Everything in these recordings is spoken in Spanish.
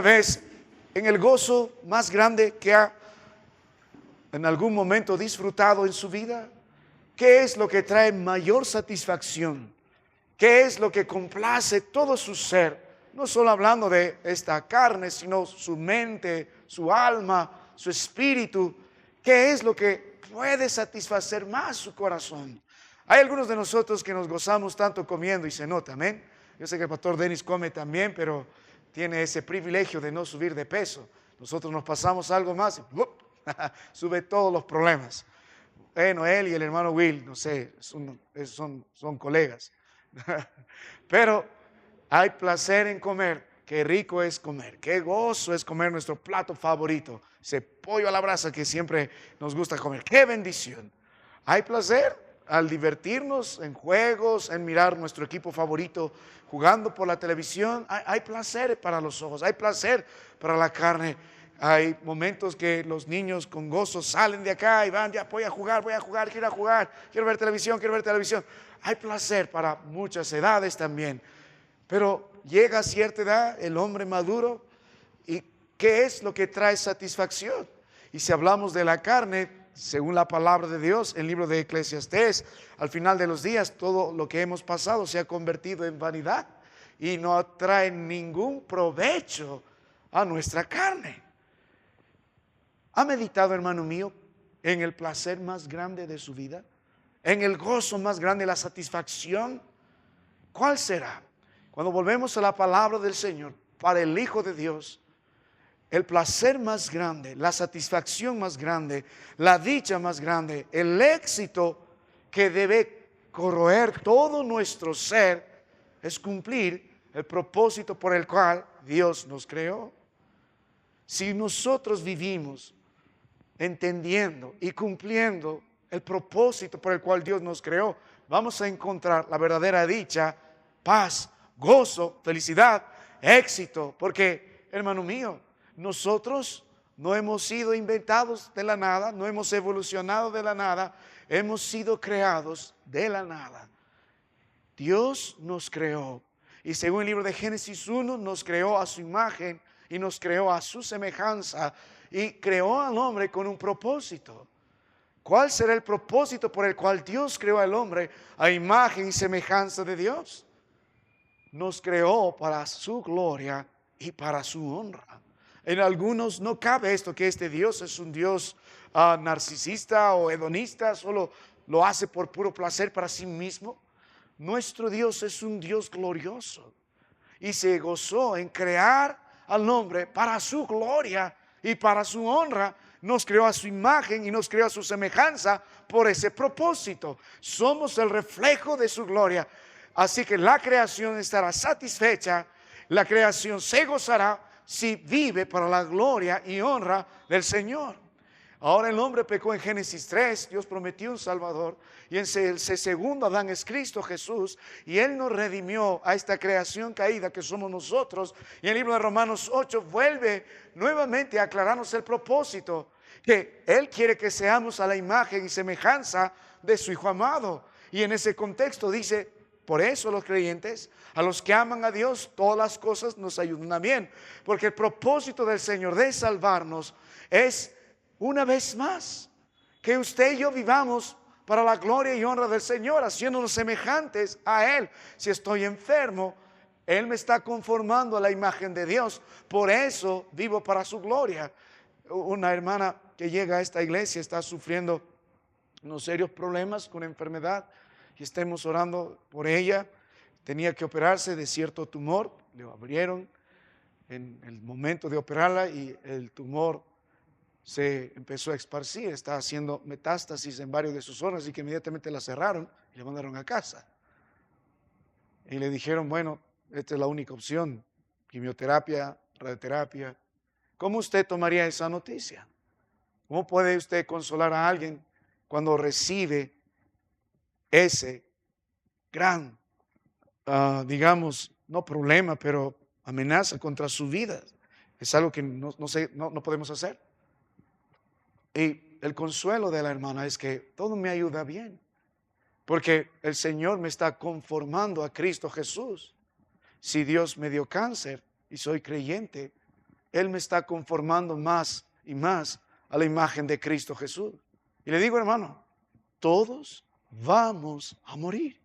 Vez en el gozo más grande que ha en algún momento disfrutado en su vida? ¿Qué es lo que trae mayor satisfacción? ¿Qué es lo que complace todo su ser? No solo hablando de esta carne, sino su mente, su alma, su espíritu. ¿Qué es lo que puede satisfacer más su corazón? Hay algunos de nosotros que nos gozamos tanto comiendo y se nota, amén. Yo sé que el pastor Denis come también, pero tiene ese privilegio de no subir de peso. Nosotros nos pasamos algo más y sube todos los problemas. Bueno, él y el hermano Will, no sé, son colegas. Pero hay placer en comer. Qué rico es comer. Qué gozo es comer nuestro plato favorito. Ese pollo a la brasa que siempre nos gusta comer. Qué bendición. Hay placer al divertirnos en juegos, en mirar nuestro equipo favorito jugando por la televisión. Hay placer para los ojos, hay placer para la carne. Hay momentos que los niños con gozo salen de acá y van, ya voy a jugar, quiero ir a jugar, quiero ver televisión, quiero ver televisión. Hay placer para muchas edades también. Pero llega a cierta edad el hombre maduro y ¿qué es lo que trae satisfacción? Y si hablamos de la carne, según la palabra de Dios, en el libro de Eclesiastés, al final de los días todo lo que hemos pasado se ha convertido en vanidad y no trae ningún provecho a nuestra carne. ¿Ha meditado, hermano mío, en el placer más grande de su vida? ¿En el gozo más grande, la satisfacción? ¿Cuál será? Cuando volvemos a la palabra del Señor, para el Hijo de Dios, el placer más grande, la satisfacción más grande, la dicha más grande, el éxito que debe corroer todo nuestro ser, es cumplir el propósito por el cual Dios nos creó. Si nosotros vivimos entendiendo y cumpliendo el propósito por el cual Dios nos creó, vamos a encontrar la verdadera dicha, paz, gozo, felicidad, éxito. Porque, hermano mío, nosotros no hemos sido inventados de la nada, no hemos evolucionado de la nada, hemos sido creados de la nada. Dios nos creó y según el libro de Génesis 1 nos creó a su imagen y nos creó a su semejanza y creó al hombre con un propósito. ¿Cuál será el propósito por el cual Dios creó al hombre a imagen y semejanza de Dios? Nos creó para su gloria y para su honra. En algunos no cabe esto, que este Dios es un Dios narcisista o hedonista, solo lo hace por puro placer para sí mismo. Nuestro Dios es un Dios glorioso y se gozó en crear al hombre para su gloria y para su honra. Nos creó a su imagen y nos creó a su semejanza por ese propósito. Somos el reflejo de su gloria. Así que la creación estará satisfecha, la creación se gozará si vive para la gloria y honra del Señor. Ahora el hombre pecó en Génesis 3, Dios prometió un Salvador y en el segundo Adán es Cristo Jesús y Él nos redimió a esta creación caída que somos nosotros. Y en el libro de Romanos 8 vuelve nuevamente a aclararnos el propósito, que Él quiere que seamos a la imagen y semejanza de su Hijo amado. Y en ese contexto dice, por eso los creyentes, a los que aman a Dios, todas las cosas nos ayudan a bien. Porque el propósito del Señor de salvarnos es, una vez más, que usted y yo vivamos para la gloria y honra del Señor, haciéndonos semejantes a Él. Si estoy enfermo, Él me está conformando a la imagen de Dios. Por eso vivo para su gloria. Una hermana que llega a esta iglesia está sufriendo unos serios problemas con enfermedad y estemos orando por ella. Tenía que operarse de cierto tumor, le abrieron en el momento de operarla y el tumor se empezó a esparcir, está haciendo metástasis en varios de sus órganos, así que inmediatamente la cerraron y la mandaron a casa. Y le dijeron, bueno, esta es la única opción, quimioterapia, radioterapia. ¿Cómo usted tomaría esa noticia? ¿Cómo puede usted consolar a alguien cuando recibe ese gran, digamos, no problema, pero amenaza contra su vida? Es algo que no podemos hacer. Y el consuelo de la hermana es que todo me ayuda bien, porque el Señor me está conformando a Cristo Jesús. Si Dios me dio cáncer y soy creyente, Él me está conformando más y más a la imagen de Cristo Jesús. Y le digo, hermano, todos vamos a morir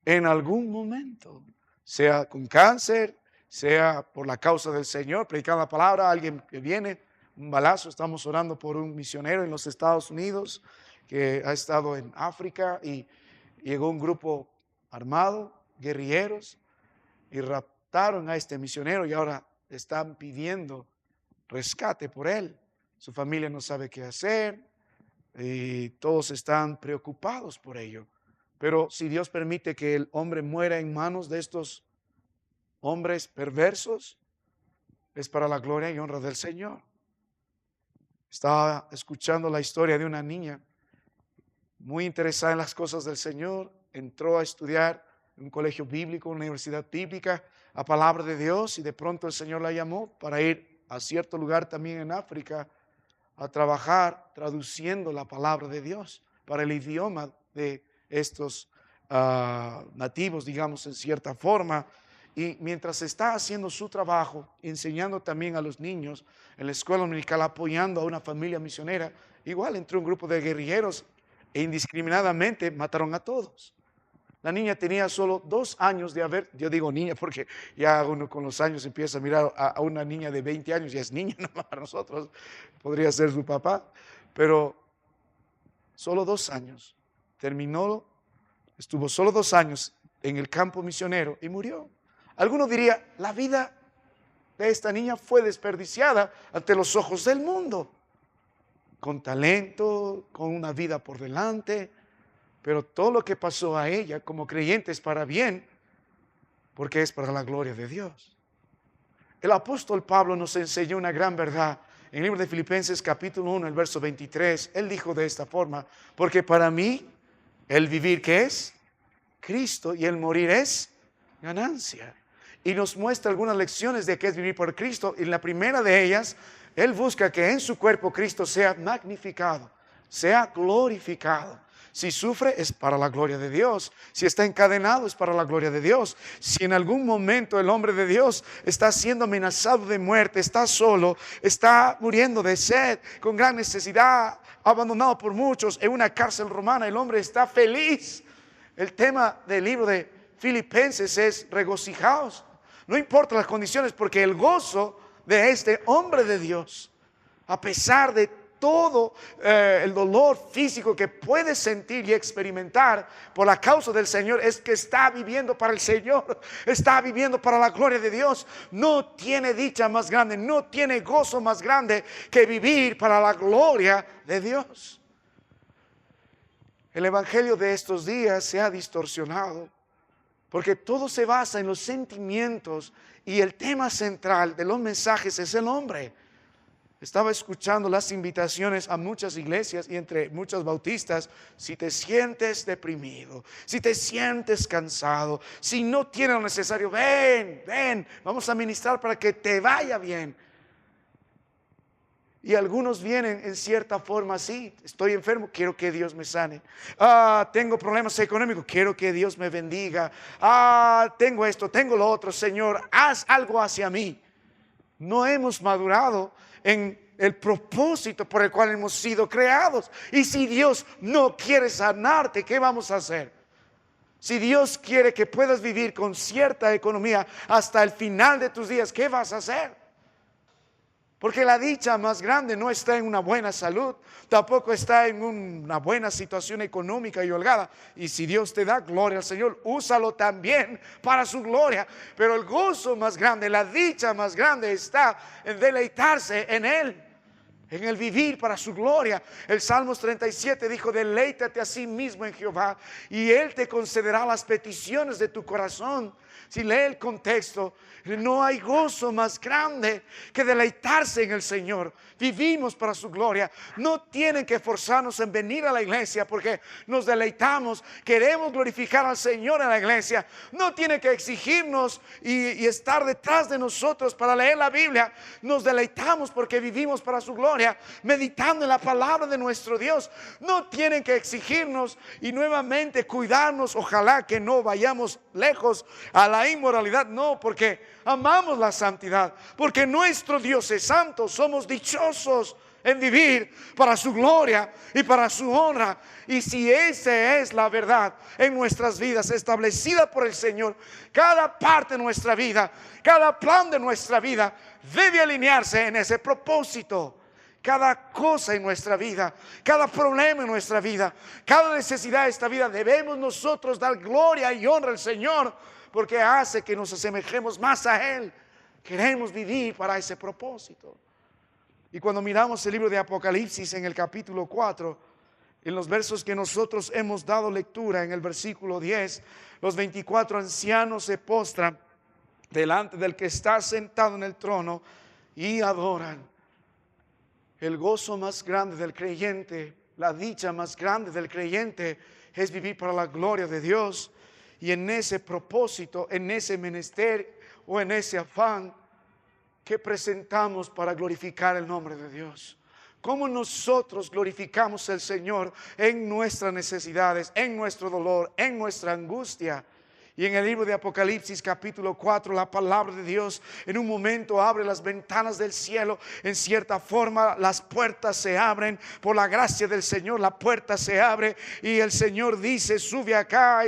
en algún momento, sea con cáncer, sea por la causa del Señor, predicando la palabra, alguien que viene, un balazo. Estamos orando por un misionero en los Estados Unidos que ha estado en África y llegó un grupo armado, guerrilleros, y raptaron a este misionero y ahora están pidiendo rescate por él. Su familia no sabe qué hacer y todos están preocupados por ello. Pero si Dios permite que el hombre muera en manos de estos hombres perversos, es para la gloria y honra del Señor. Estaba escuchando la historia de una niña muy interesada en las cosas del Señor. Entró a estudiar en un colegio bíblico, una universidad bíblica, a palabra de Dios, y de pronto el Señor la llamó para ir a cierto lugar también en África a trabajar traduciendo la palabra de Dios para el idioma de estos nativos, digamos, en cierta forma. Y mientras está haciendo su trabajo, enseñando también a los niños en la escuela dominical, apoyando a una familia misionera, igual entró un grupo de guerrilleros e indiscriminadamente mataron a todos. La niña tenía solo 2 años de haber, yo digo niña porque ya uno con los años empieza a mirar a una niña de 20 años, ya es niña, no para nosotros, podría ser su papá, pero solo 2 años. Estuvo solo 2 años en el campo misionero y murió. Alguno diría, la vida de esta niña fue desperdiciada ante los ojos del mundo, con talento, con una vida por delante, pero todo lo que pasó a ella como creyente es para bien, porque es para la gloria de Dios. El apóstol Pablo nos enseñó una gran verdad. En el libro de Filipenses capítulo 1, el verso 23, él dijo de esta forma, porque para mí el vivir, ¿qué es? Cristo, y el morir es ganancia. Y nos muestra algunas lecciones de qué es vivir por Cristo. Y la primera de ellas, él busca que en su cuerpo Cristo sea magnificado, sea glorificado. Si sufre es para la gloria de Dios. Si está encadenado es para la gloria de Dios. Si en algún momento el hombre de Dios está siendo amenazado de muerte, está solo, está muriendo de sed, con gran necesidad, abandonado por muchos en una cárcel romana, el hombre está feliz. El tema del libro de Filipenses es regocijaos. No importa las condiciones, porque el gozo de este hombre de Dios, a pesar de todo el dolor físico que puede sentir y experimentar por la causa del Señor, es que está viviendo para el Señor, está viviendo para la gloria de Dios. No tiene dicha más grande, no tiene gozo más grande que vivir para la gloria de Dios. El evangelio de estos días se ha distorsionado porque todo se basa en los sentimientos y el tema central de los mensajes es el hombre. Estaba escuchando las invitaciones a muchas iglesias y entre muchas bautistas. Si te sientes deprimido, si te sientes cansado, si no tienes lo necesario, ven, vamos a ministrar para que te vaya bien. Y algunos vienen en cierta forma así: estoy enfermo, quiero que Dios me sane. Tengo problemas económicos, quiero que Dios me bendiga. Tengo esto, tengo lo otro, Señor, haz algo hacia mí. No hemos madurado en el propósito por el cual hemos sido creados. Y si Dios no quiere sanarte, ¿qué vamos a hacer? Si Dios quiere que puedas vivir con cierta economía hasta el final de tus días, ¿qué vas a hacer? Porque la dicha más grande no está en una buena salud, tampoco está en una buena situación económica y holgada. Y si Dios te da gloria al Señor, úsalo también para su gloria. Pero el gozo más grande, la dicha más grande está en deleitarse en Él, en el vivir para su gloria. El Salmos 37 dijo: deleítate a sí mismo en Jehová y Él te concederá las peticiones de tu corazón. Si lee el contexto, no hay gozo más grande que deleitarse en el Señor. Vivimos para su gloria. No tienen que forzarnos en venir a la iglesia porque nos deleitamos. Queremos glorificar al Señor en la iglesia. No tiene que exigirnos y estar detrás de nosotros para leer la Biblia. Nos deleitamos porque vivimos para su gloria. gloria, meditando en la palabra de nuestro Dios. No tienen que exigirnos y nuevamente cuidarnos. Ojalá que no vayamos lejos a la inmoralidad. No, porque amamos la santidad, porque nuestro Dios es santo. Somos dichosos en vivir para su gloria y para su honra. Y si esa es la verdad en nuestras vidas, establecida por el Señor, cada parte de nuestra vida, cada plan de nuestra vida debe alinearse en ese propósito. Cada cosa en nuestra vida, cada problema en nuestra vida, cada necesidad de esta vida, debemos nosotros dar gloria y honra al Señor, porque hace que nos asemejemos más a Él. Queremos vivir para ese propósito. Y cuando miramos el libro de Apocalipsis en el capítulo 4, en los versos que nosotros hemos dado lectura, en el versículo 10, los 24 ancianos se postran delante del que está sentado en el trono y adoran. El gozo más grande del creyente, la dicha más grande del creyente es vivir para la gloria de Dios. Y en ese propósito, en ese menester o en ese afán que presentamos para glorificar el nombre de Dios. Cómo nosotros glorificamos al Señor en nuestras necesidades, en nuestro dolor, en nuestra angustia. Y en el libro de Apocalipsis capítulo 4, la palabra de Dios en un momento abre las ventanas del cielo. En cierta forma las puertas se abren por la gracia del Señor. La puerta se abre y el Señor dice: sube acá.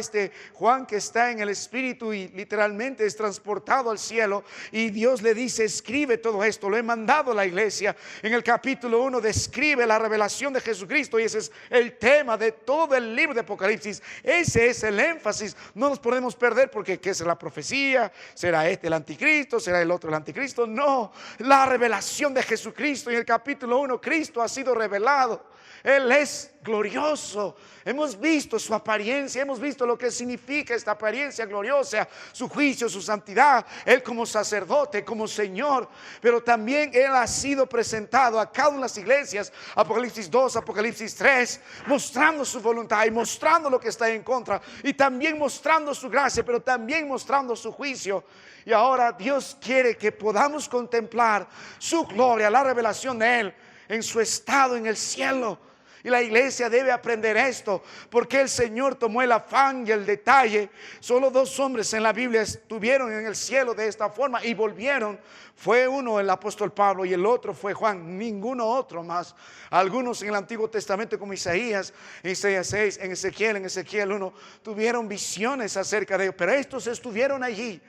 Juan que está en el Espíritu y literalmente es transportado al cielo. Y Dios le dice: escribe todo esto. Lo he mandado a la iglesia. En el capítulo 1 describe la revelación de Jesucristo. Y ese es el tema de todo el libro de Apocalipsis. Ese es el énfasis. No nos podemos perder porque ¿qué es la profecía? ¿Será este el anticristo? ¿Será el otro el anticristo? No, la revelación de Jesucristo. En el capítulo 1 Cristo ha sido revelado. Él es glorioso. Hemos visto su apariencia, hemos visto lo que significa esta apariencia gloriosa, su juicio, su santidad, Él como sacerdote, como Señor. Pero también Él ha sido presentado a cada una de las iglesias, Apocalipsis 2, Apocalipsis 3, mostrando su voluntad y mostrando lo que está en contra, y también mostrando su gracia, pero también mostrando su juicio. Y ahora Dios quiere que podamos contemplar su gloria, la revelación de Él en su estado en el cielo. Y la iglesia debe aprender esto, porque el Señor tomó el afán y el detalle. Solo 2 hombres en la Biblia estuvieron en el cielo de esta forma y volvieron. Fue uno el apóstol Pablo y el otro fue Juan, ninguno otro más. Algunos en el Antiguo Testamento como Isaías, en Isaías 6, en Ezequiel 1, tuvieron visiones acerca de ellos, pero estos estuvieron allí.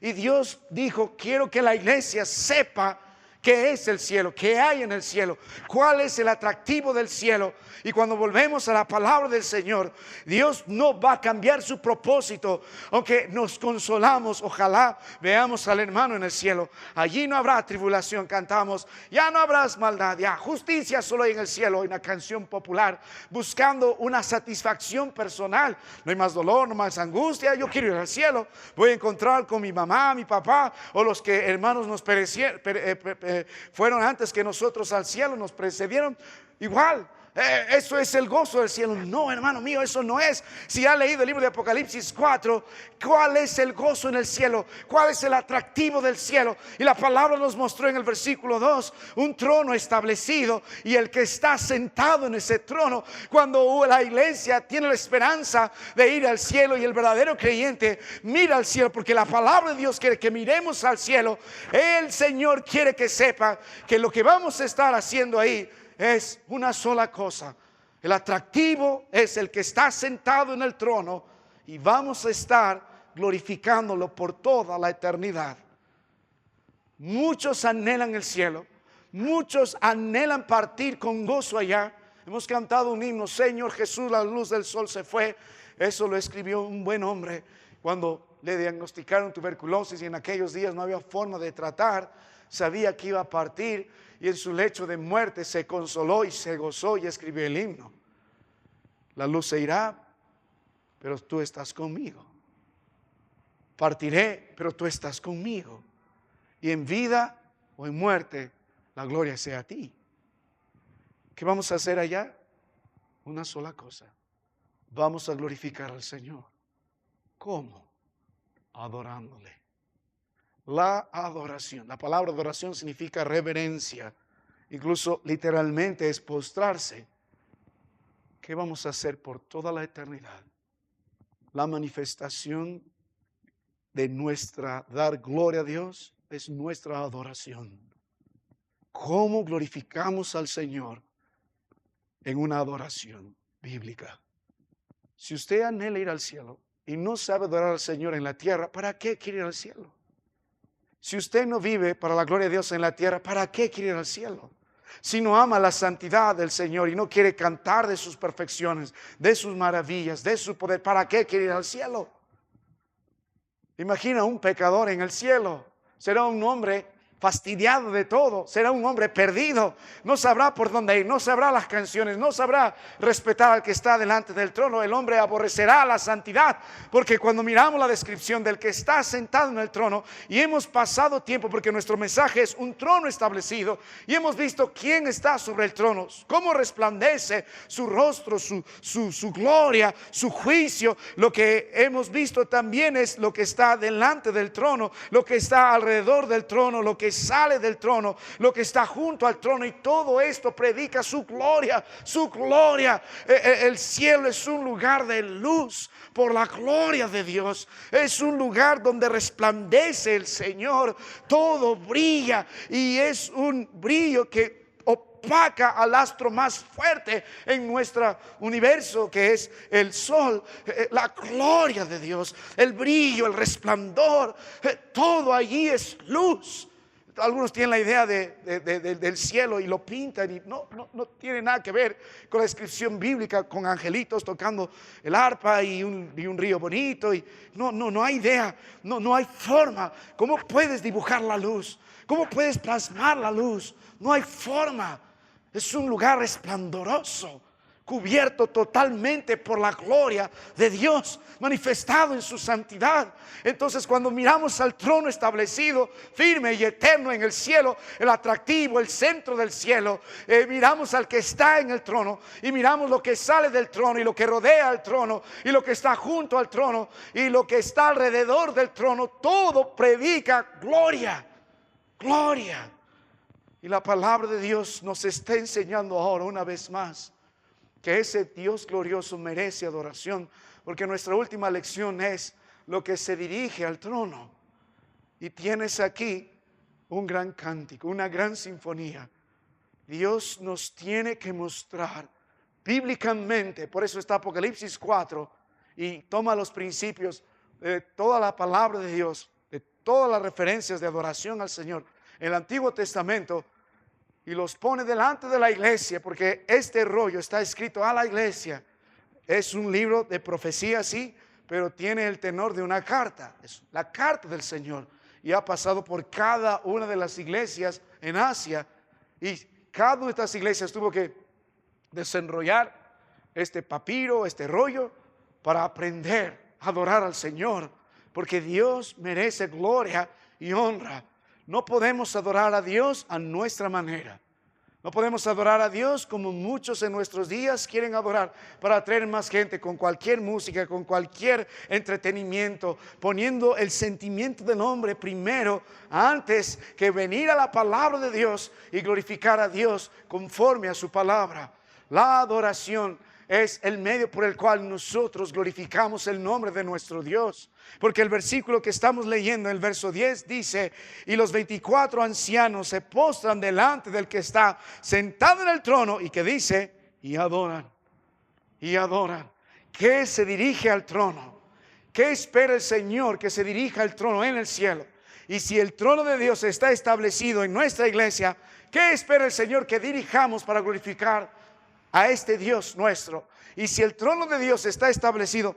Y Dios dijo: quiero que la iglesia sepa ¿qué es el cielo? ¿Qué hay en el cielo? ¿Cuál es el atractivo del cielo? Y cuando volvemos a la palabra del Señor, Dios no va a cambiar su propósito. Aunque nos consolamos, ojalá veamos al hermano en el cielo. Allí no habrá tribulación, cantamos. Ya no habrá maldad, ya justicia solo hay en el cielo. Hay una canción popular buscando una satisfacción personal. No hay más dolor, no más angustia. Yo quiero ir al cielo. Voy a encontrar con mi mamá, mi papá, o los que hermanos nos fueron antes que nosotros al cielo, nos precedieron. Igual, eso es el gozo del cielo. No, hermano mío, eso no es. Si ha leído el libro de Apocalipsis 4, ¿cuál es el gozo en el cielo? ¿Cuál es el atractivo del cielo? Y la palabra nos mostró en el versículo 2 un trono establecido y el que está sentado en ese trono. Cuando la iglesia tiene la esperanza de ir al cielo y el verdadero creyente mira al cielo, porque la palabra de Dios quiere que miremos al cielo. El Señor quiere que sepa que lo que vamos a estar haciendo ahí es una sola cosa. El atractivo es el que está sentado en el trono y vamos a estar glorificándolo por toda la eternidad. Muchos anhelan el cielo, muchos anhelan partir con gozo allá. Hemos cantado un himno: Señor Jesús, la luz del sol se fue. Eso lo escribió un buen hombre cuando le diagnosticaron tuberculosis y en aquellos días no había forma de tratar. Sabía que iba a partir y en su lecho de muerte se consoló y se gozó y escribió el himno: la luz se irá, pero tú estás conmigo. Partiré, pero tú estás conmigo. Y en vida o en muerte, la gloria sea a ti. ¿Qué vamos a hacer allá? Una sola cosa: vamos a glorificar al Señor. ¿Cómo? Adorándole. La adoración. La palabra adoración significa reverencia. incluso literalmente es postrarse, ¿qué vamos a hacer por toda la eternidad? La manifestación de nuestra dar gloria a Dios es nuestra adoración. ¿Cómo glorificamos al Señor en una adoración bíblica? Si usted anhela ir al cielo y no sabe adorar al Señor en la tierra, ¿para qué quiere ir al cielo? Si usted no vive para la gloria de Dios en la tierra, ¿para qué quiere ir al cielo? Si no ama la santidad del Señor y no quiere cantar de sus perfecciones, de sus maravillas, de su poder, ¿para qué quiere ir al cielo? Imagina un pecador en el cielo. Será un hombre fastidiado de todo, será un hombre perdido, no sabrá por dónde ir, no sabrá las canciones, no sabrá respetar al que está delante del trono. El hombre aborrecerá la santidad, porque cuando miramos la descripción del que está sentado en el trono, y hemos pasado tiempo, porque nuestro mensaje es un trono establecido, y hemos visto quién está sobre el trono, cómo resplandece su rostro, su gloria, su juicio. Lo que hemos visto también es lo que está delante del trono, lo que está alrededor del trono, lo que sale del trono, lo que está junto al trono, y todo esto predica su gloria, su gloria. El cielo es un lugar de luz por la gloria de Dios. Es un lugar donde resplandece el Señor, todo brilla, y es un brillo que opaca al astro más fuerte en nuestro universo, que es el sol. La gloria de Dios, el brillo, el resplandor, todo allí es luz. Algunos tienen la idea del cielo y lo pintan, y no tiene nada que ver con la descripción bíblica, con angelitos tocando el arpa y un río bonito. Y no hay idea, no hay forma. ¿Cómo puedes dibujar la luz? ¿Cómo puedes plasmar la luz? No hay forma. Es un lugar resplandoroso, cubierto totalmente por la gloria de Dios, manifestado en su santidad. Entonces, cuando miramos al trono establecido, firme y eterno en el cielo, el atractivo, el centro del cielo, miramos al que está en el trono, y miramos lo que sale del trono, y lo que rodea al trono, y lo que está junto al trono, y lo que está alrededor del trono. Todo predica gloria, gloria. Y la palabra de Dios nos está enseñando ahora una vez más que ese Dios glorioso merece adoración, porque nuestra última lección es lo que se dirige al trono. Y tienes aquí un gran cántico, una gran sinfonía. Dios nos tiene que mostrar bíblicamente, por eso está Apocalipsis 4, y toma los principios de toda la palabra de Dios, de todas las referencias de adoración al Señor en el Antiguo Testamento, y los pone delante de la iglesia, porque este rollo está escrito a la iglesia. Es un libro de profecía, sí, pero tiene el tenor de una carta. Es la carta del Señor, y ha pasado por cada una de las iglesias en Asia, y cada una de estas iglesias tuvo que desenrollar este papiro, este rollo, para aprender a adorar al Señor, porque Dios merece gloria y honra. No podemos adorar a Dios a nuestra manera. No podemos adorar a Dios como muchos en nuestros días quieren adorar, para atraer más gente con cualquier música, con cualquier entretenimiento, poniendo el sentimiento del hombre primero antes que venir a la palabra de Dios y glorificar a Dios conforme a su palabra. La adoración es el medio por el cual nosotros glorificamos el nombre de nuestro Dios. Porque el versículo que estamos leyendo, el verso 10, dice: y los 24 ancianos se postran delante del que está sentado en el trono, y que dice, y adoran, y adoran. ¿Qué se dirige al trono? ¿Qué espera el Señor que se dirija al trono en el cielo? Y si el trono de Dios está establecido en nuestra iglesia, ¿qué espera el Señor que dirijamos para glorificar a este Dios nuestro? Y si el trono de Dios está establecido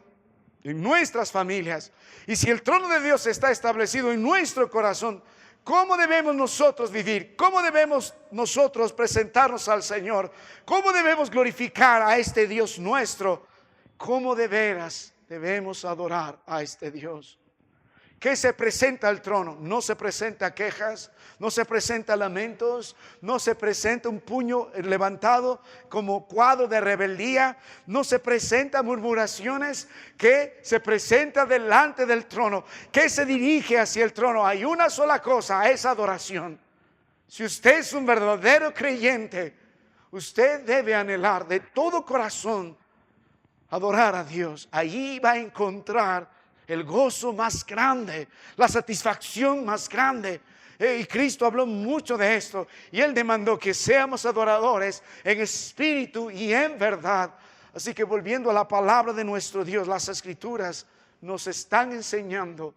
en nuestras familias, y si el trono de Dios está establecido en nuestro corazón, ¿cómo debemos nosotros vivir? ¿Cómo debemos nosotros presentarnos al Señor? ¿Cómo debemos glorificar a este Dios nuestro? ¿Cómo de veras debemos adorar a este Dios? ¿Qué se presenta al trono? No se presenta quejas, no se presenta lamentos, no se presenta un puño levantado como cuadro de rebeldía, no se presenta murmuraciones. ¿Qué se presenta delante del trono? ¿Qué se dirige hacia el trono? Hay una sola cosa, es adoración. Si usted es un verdadero creyente, usted debe anhelar de todo corazón adorar a Dios. Allí va a encontrar el gozo más grande, la satisfacción más grande. Y Cristo habló mucho de esto, y Él demandó que seamos adoradores en espíritu y en verdad. Así que volviendo a la palabra de nuestro Dios, las Escrituras nos están enseñando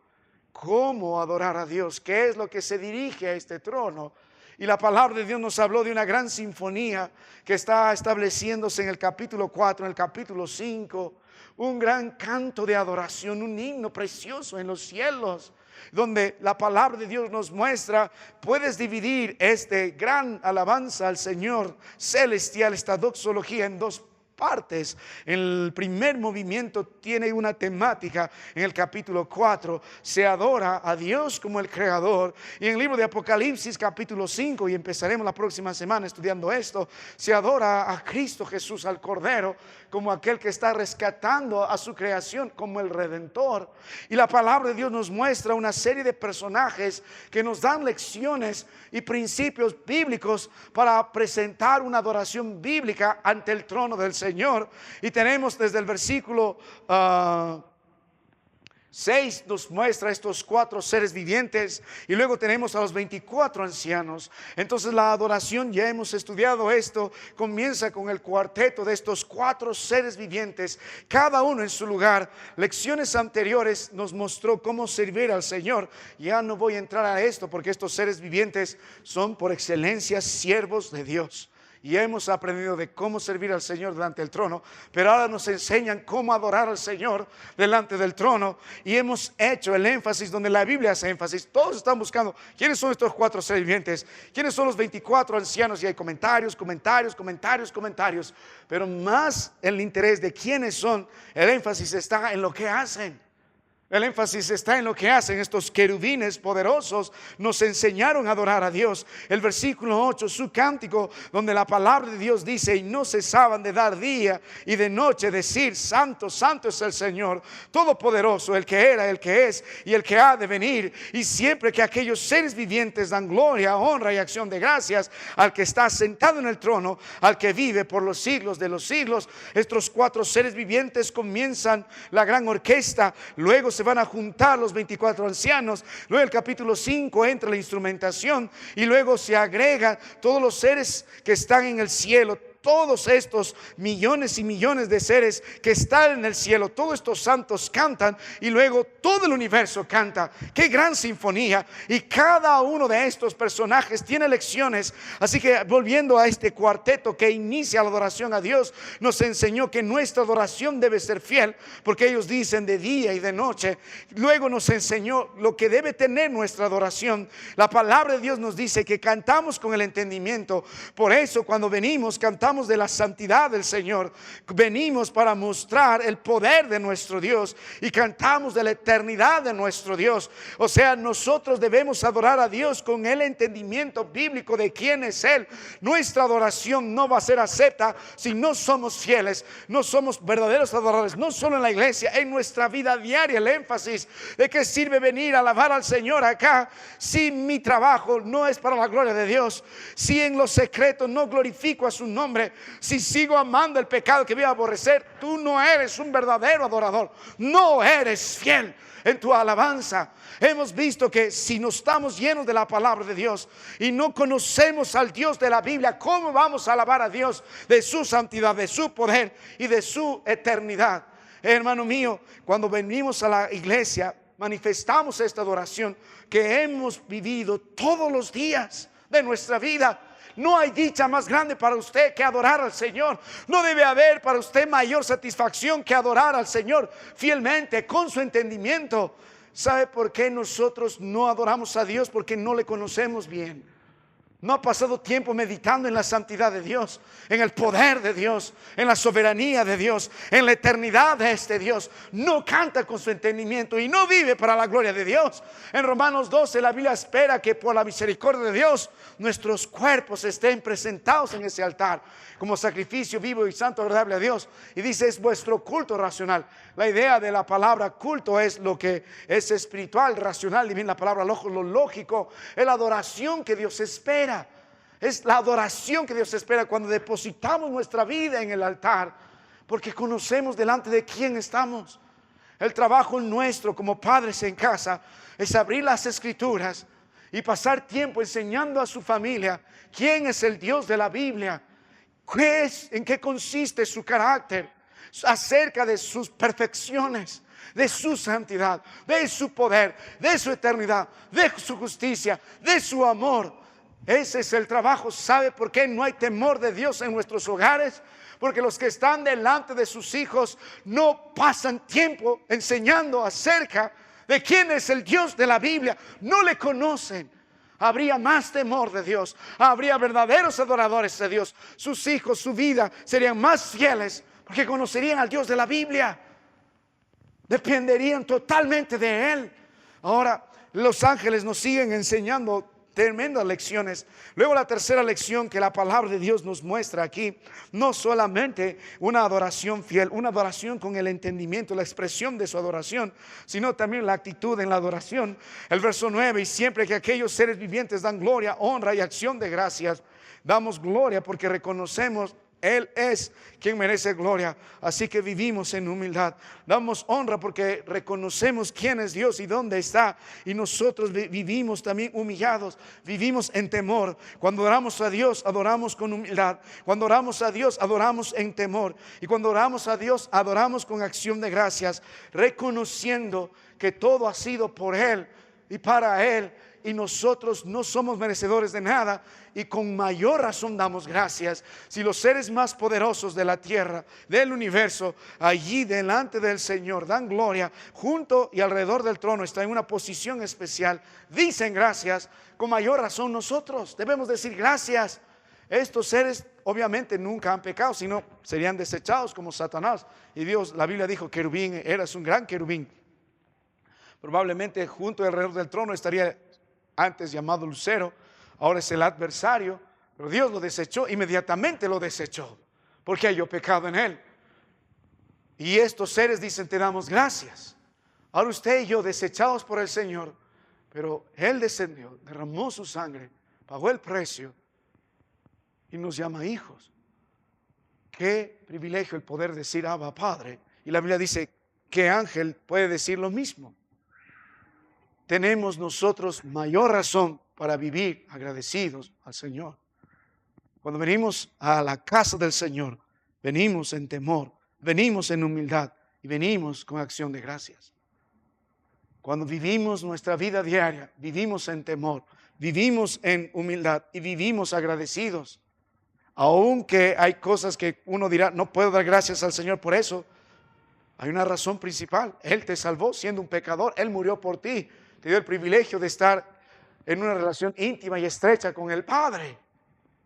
cómo adorar a Dios, qué es lo que se dirige a este trono. Y la palabra de Dios nos habló de una gran sinfonía que está estableciéndose en el capítulo 4, en el capítulo 5. Un gran canto de adoración, un himno precioso en los cielos, donde la palabra de Dios nos muestra, puedes dividir este gran alabanza al Señor celestial, esta doxología, en dos partes. El primer movimiento tiene una temática. En el capítulo 4 se adora a Dios como el creador, y en el libro de Apocalipsis capítulo 5, y empezaremos la próxima semana estudiando esto, se adora a Cristo Jesús, al Cordero, como aquel que está rescatando a su creación, como el Redentor. Y la palabra de Dios nos muestra una serie de personajes que nos dan lecciones y principios bíblicos para presentar una adoración bíblica ante el trono del Señor. Y tenemos desde el versículo 6 nos muestra estos 4 seres vivientes, y luego tenemos a los 24 ancianos. Entonces la adoración, ya hemos estudiado esto, comienza con el cuarteto de estos 4 seres vivientes, cada uno en su lugar. Lecciones anteriores nos mostró cómo servir al Señor. Ya no voy a entrar a esto porque estos seres vivientes son por excelencia siervos de Dios. Y hemos aprendido de cómo servir al Señor delante del trono, pero ahora nos enseñan cómo adorar al Señor delante del trono. Y hemos hecho el énfasis donde la Biblia hace énfasis. Todos están buscando quiénes son estos 4 seres vivientes, quiénes son los 24 ancianos, y hay comentarios, pero más el interés de quiénes son, el énfasis está en lo que hacen. El énfasis está en lo que hacen. Estos querubines poderosos nos enseñaron a adorar a Dios. El versículo 8, su cántico, donde la palabra de Dios dice: y no cesaban de dar día y de noche decir: santo, santo es el Señor Todopoderoso, el que era, el que es y el que ha de venir. Y siempre que aquellos seres vivientes dan gloria, honra y acción de gracias al que está sentado en el trono, al que vive por los siglos de los siglos. Estos 4 seres vivientes comienzan la gran orquesta. Luego se van a juntar los 24 ancianos. Luego el capítulo 5 entra la instrumentación, y luego se agregan todos los seres que están en el cielo. Todos estos millones y millones de seres que están en el cielo, todos estos santos cantan, y luego todo el universo canta. ¡Qué gran sinfonía! Y cada uno de estos personajes tiene lecciones. Así que volviendo a este cuarteto que inicia la adoración a Dios, nos enseñó que nuestra adoración debe ser fiel, porque ellos dicen de día y de noche. Luego nos enseñó lo que debe tener nuestra adoración. La palabra de Dios nos dice que cantamos con el entendimiento. Por eso cuando venimos, cantamos de la santidad del Señor. Venimos para mostrar el poder de nuestro Dios, y cantamos de la eternidad de nuestro Dios. O sea, nosotros debemos adorar a Dios con el entendimiento bíblico de quién es Él. Nuestra adoración no va a ser acepta si no somos fieles, no somos verdaderos adoradores, no solo en la iglesia, en nuestra vida diaria. El énfasis de que sirve venir a alabar al Señor acá si mi trabajo no es para la gloria de Dios, si en lo secreto no glorifico a su nombre, si sigo amando el pecado que voy a aborrecer. Tú no eres un verdadero adorador, no eres fiel en tu alabanza. Hemos visto que si no estamos llenos de la palabra de Dios y no conocemos al Dios de la Biblia, ¿cómo vamos a alabar a Dios de su santidad, de su poder y de su eternidad? Hermano mío, cuando venimos a la iglesia, manifestamos esta adoración que hemos vivido todos los días de nuestra vida. No hay dicha más grande para usted que adorar al Señor. No debe haber para usted mayor satisfacción que adorar al Señor fielmente, con su entendimiento. ¿Sabe por qué nosotros no adoramos a Dios? Porque no le conocemos bien. No ha pasado tiempo meditando en la santidad de Dios, en el poder de Dios, en la soberanía de Dios, en la eternidad de este Dios. No canta con su entendimiento y no vive para la gloria de Dios. En Romanos 12 la Biblia espera que por la misericordia de Dios nuestros cuerpos estén presentados en ese altar como sacrificio vivo y santo, agradable a Dios. Y dice: es vuestro culto racional. La idea de la palabra culto es lo que es espiritual, racional, y bien la palabra lo lógico, es la adoración que Dios espera. Es la adoración que Dios espera cuando depositamos nuestra vida en el altar, porque conocemos delante de quién estamos. El trabajo nuestro como padres en casa es abrir las Escrituras y pasar tiempo enseñando a su familia quién es el Dios de la Biblia, en qué consiste su carácter, acerca de sus perfecciones, de su santidad, de su poder, de su eternidad, de su justicia, de su amor. Ese es el trabajo. ¿Sabe por qué no hay temor de Dios en nuestros hogares? Porque los que están delante de sus hijos no pasan tiempo enseñando acerca de quién es el Dios de la Biblia. No le conocen. Habría más temor de Dios. Habría verdaderos adoradores de Dios. Sus hijos, su vida serían más fieles porque conocerían al Dios de la Biblia. Dependerían totalmente de Él. Ahora, los ángeles nos siguen enseñando tremendas lecciones. Luego la tercera lección que la palabra de Dios nos muestra aquí, no solamente una adoración fiel, una adoración con el entendimiento, la expresión de su adoración, sino también la actitud en la adoración. El verso 9, y siempre que aquellos seres vivientes dan gloria, honra y acción de gracias, damos gloria porque reconocemos Él es quien merece gloria. Así que vivimos en humildad. Damos honra porque reconocemos quién es Dios y dónde está. Y nosotros vivimos también humillados. Vivimos en temor. Cuando oramos a Dios, adoramos con humildad. Cuando oramos a Dios, adoramos en temor. Y cuando oramos a Dios, adoramos con acción de gracias, reconociendo que todo ha sido por Él y para Él. Y nosotros no somos merecedores de nada, y con mayor razón damos gracias. Si los seres más poderosos de la tierra, del universo, allí delante del Señor dan gloria, junto y alrededor del trono está en una posición especial, dicen gracias, con mayor razón nosotros debemos decir gracias. Estos seres obviamente nunca han pecado, sino serían desechados como Satanás. Y Dios, la Biblia dijo, querubín, eras un gran querubín. Probablemente junto y alrededor del trono estaría antes llamado Lucero, ahora es el adversario, pero Dios lo desechó, inmediatamente lo desechó, porque halló pecado en él. Y estos seres dicen, te damos gracias. Ahora usted y yo, desechados por el Señor, pero Él descendió, derramó su sangre, pagó el precio y nos llama hijos. Qué privilegio el poder decir Abba, Padre. Y la Biblia dice, ¿qué ángel puede decir lo mismo? Tenemos nosotros mayor razón para vivir agradecidos al Señor. Cuando venimos a la casa del Señor, venimos en temor, venimos en humildad y venimos con acción de gracias. Cuando vivimos nuestra vida diaria, vivimos en temor, vivimos en humildad y vivimos agradecidos. Aunque hay cosas que uno dirá, no puedo dar gracias al Señor por eso, hay una razón principal. Él te salvó siendo un pecador, Él murió por ti. Te dio el privilegio de estar en una relación íntima y estrecha con el Padre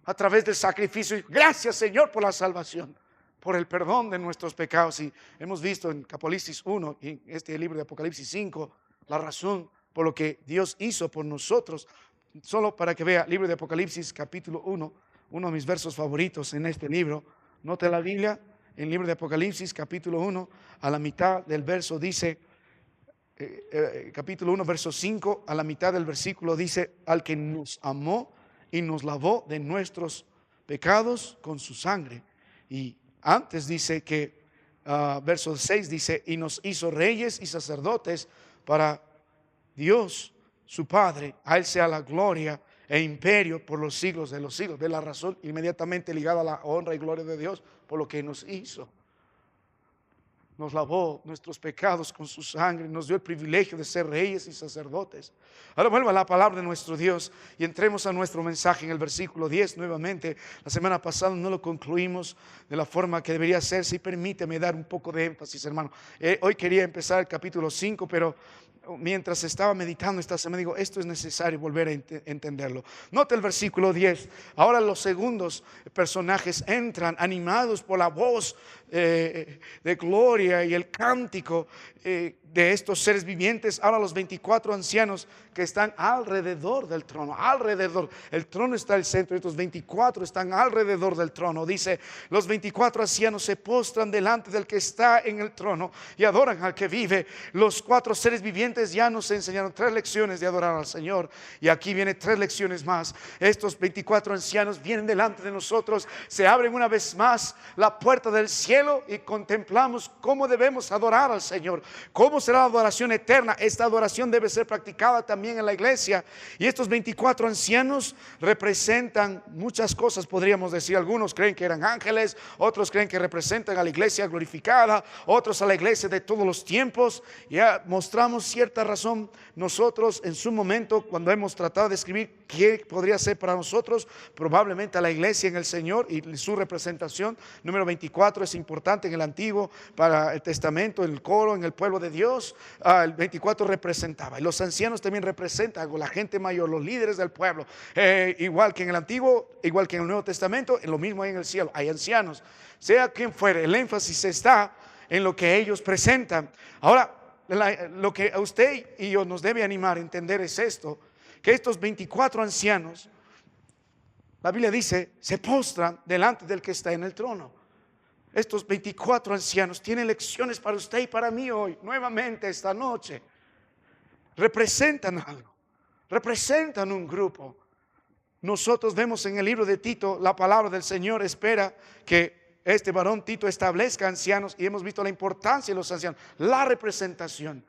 a través del sacrificio. Gracias, Señor, por la salvación, por el perdón de nuestros pecados. Y hemos visto en Apocalipsis 1 y en este libro de Apocalipsis 5 la razón por lo que Dios hizo por nosotros. Solo para que vea, libro de Apocalipsis capítulo 1, uno de mis versos favoritos en este libro. Note la Biblia, en el libro de Apocalipsis capítulo 1, a la mitad del verso dice, capítulo 1, verso 5, a la mitad del versículo dice, al que nos amó y nos lavó de nuestros pecados con su sangre. Y antes dice que, verso 6 dice, y nos hizo reyes y sacerdotes para Dios, su Padre. A Él sea la gloria e imperio por los siglos de los siglos. Ve la razón inmediatamente ligada a la honra y gloria de Dios por lo que nos hizo. Nos lavó nuestros pecados con su sangre, nos dio el privilegio de ser reyes y sacerdotes. Ahora vuelva a la palabra de nuestro Dios y entremos a nuestro mensaje en el versículo 10 nuevamente. La semana pasada no lo concluimos de la forma que debería ser. Si permíteme dar un poco de énfasis, hermano. Hoy quería empezar el capítulo 5, pero mientras estaba meditando esta semana, digo, esto es necesario volver a entenderlo. Nota el versículo 10. Ahora los segundos personajes entran animados por la voz de gloria y el cántico de estos seres vivientes. Ahora los 24 ancianos que están alrededor del trono, alrededor, el trono está al centro, estos 24 están alrededor del trono. Dice, los 24 ancianos se postran delante del que está en el trono y adoran al que vive. Los 4 seres vivientes ya nos enseñaron 3 lecciones de adorar al Señor, y aquí viene 3 lecciones más. Estos 24 ancianos vienen delante de nosotros, se abren una vez más la puerta del cielo y contemplamos cómo debemos adorar al Señor, cómo será la adoración eterna. Esta adoración debe ser practicada también en la iglesia, y estos 24 ancianos representan muchas cosas, podríamos decir. Algunos creen que eran ángeles, otros creen que representan a la iglesia glorificada, otros a la iglesia de todos los tiempos. Ya mostramos cierta razón nosotros en su momento cuando hemos tratado de escribir qué podría ser para nosotros, probablemente a la iglesia en el Señor y su representación. Número 24 es importante en el Antiguo para el Testamento, en el coro, en el pueblo de Dios. El 24 representaba, y los ancianos también representan a la gente mayor, los líderes del pueblo. Igual que en el Antiguo, igual que en el Nuevo Testamento, lo mismo hay en el cielo, hay ancianos. Sea quien fuere, el énfasis está en lo que ellos presentan. Ahora, lo que a usted y yo nos debe animar a entender es esto, que estos 24 ancianos, la Biblia dice, se postran delante del que está en el trono. Estos 24 ancianos tienen lecciones para usted y para mí hoy, nuevamente esta noche. Representan algo, representan un grupo. Nosotros vemos en el libro de Tito, la palabra del Señor espera que este varón Tito establezca ancianos, y hemos visto la importancia de los ancianos, la representación.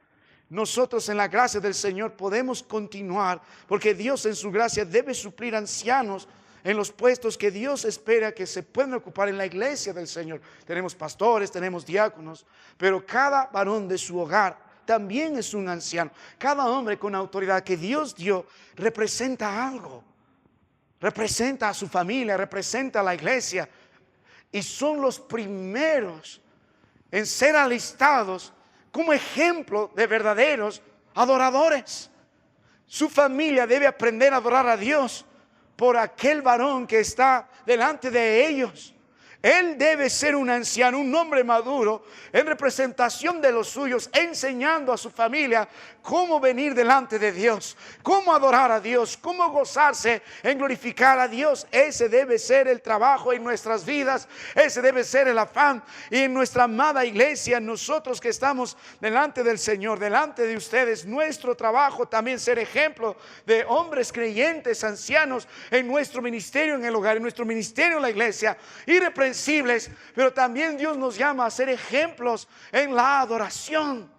Nosotros en la gracia del Señor podemos continuar, porque Dios en su gracia debe suplir ancianos en los puestos que Dios espera que se puedan ocupar en la iglesia del Señor. Tenemos pastores, tenemos diáconos, pero cada varón de su hogar también es un anciano. Cada hombre con autoridad que Dios dio representa algo, representa a su familia, representa a la iglesia, y son los primeros en ser alistados como ejemplo de verdaderos adoradores. Su familia debe aprender a adorar a Dios por aquel varón que está delante de ellos. Él debe ser un anciano, un hombre maduro, en representación de los suyos, enseñando a su familia cómo venir delante de Dios, cómo adorar a Dios, cómo gozarse en glorificar a Dios. Ese debe ser el trabajo en nuestras vidas, ese debe ser el afán. Y en nuestra amada iglesia, nosotros que estamos delante del Señor, delante de ustedes, nuestro trabajo también ser ejemplo de hombres creyentes, ancianos, en nuestro ministerio en el hogar, en nuestro ministerio en la iglesia, irreprensibles, pero también Dios nos llama a ser ejemplos en la adoración.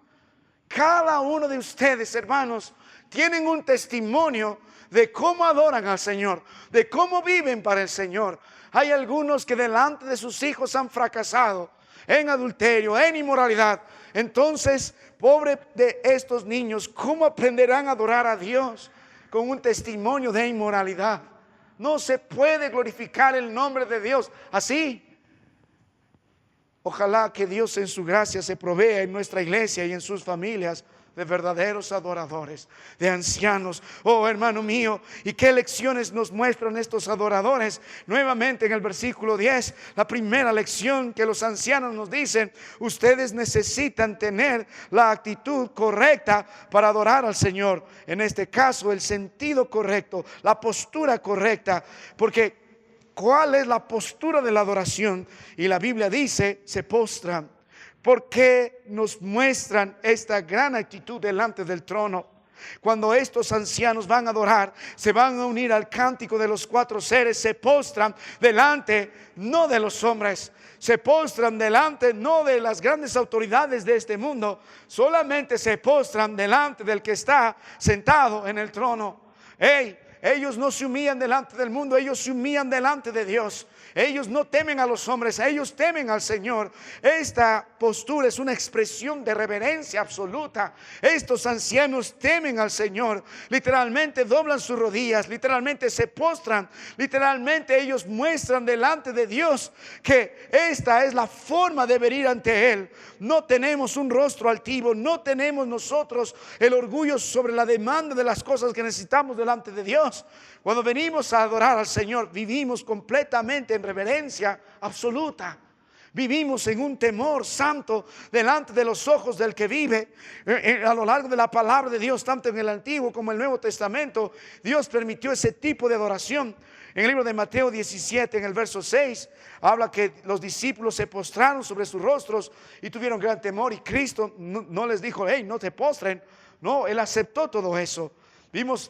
Cada uno de ustedes, hermanos, tienen un testimonio de cómo adoran al Señor, de cómo viven para el Señor. Hay algunos que delante de sus hijos han fracasado en adulterio, en inmoralidad. Entonces, pobre de estos niños, ¿cómo aprenderán a adorar a Dios con un testimonio de inmoralidad? No se puede glorificar el nombre de Dios así. Ojalá que Dios en su gracia se provea en nuestra iglesia y en sus familias de verdaderos adoradores, de ancianos. Oh, hermano mío, ¿y qué lecciones nos muestran estos adoradores? Nuevamente en el versículo 10, la primera lección que los ancianos nos dicen: ustedes necesitan tener la actitud correcta para adorar al Señor. En este caso, el sentido correcto, la postura correcta, porque ¿cuál es la postura de la adoración? Y la Biblia dice, se postran. ¿Por qué nos muestran esta gran actitud delante del trono? Cuando estos ancianos van a adorar, se van a unir al cántico de los 4 seres, se postran delante, no de los hombres, se postran delante, no de las grandes autoridades de este mundo, solamente se postran delante del que está sentado en el trono. Ellos no se humillan delante del mundo, ellos se humillan delante de Dios. Ellos no temen a los hombres, ellos temen al Señor. Esta postura es una expresión de reverencia absoluta. Estos ancianos temen al Señor, literalmente doblan sus rodillas, literalmente se postran, literalmente ellos muestran delante de Dios que esta es la forma de venir ante Él. No tenemos un rostro altivo, no tenemos nosotros el orgullo sobre la demanda de las cosas que necesitamos delante de Dios. Cuando venimos a adorar al Señor, vivimos completamente en reverencia absoluta. Vivimos en un temor santo delante de los ojos del que vive. A lo largo de la palabra de Dios, tanto en el Antiguo como en el Nuevo Testamento, Dios permitió ese tipo de adoración. En el libro de Mateo 17, en el verso 6, habla que los discípulos se postraron sobre sus rostros y tuvieron gran temor. Y Cristo no les dijo, hey, no te postren. No, Él aceptó todo eso. Vimos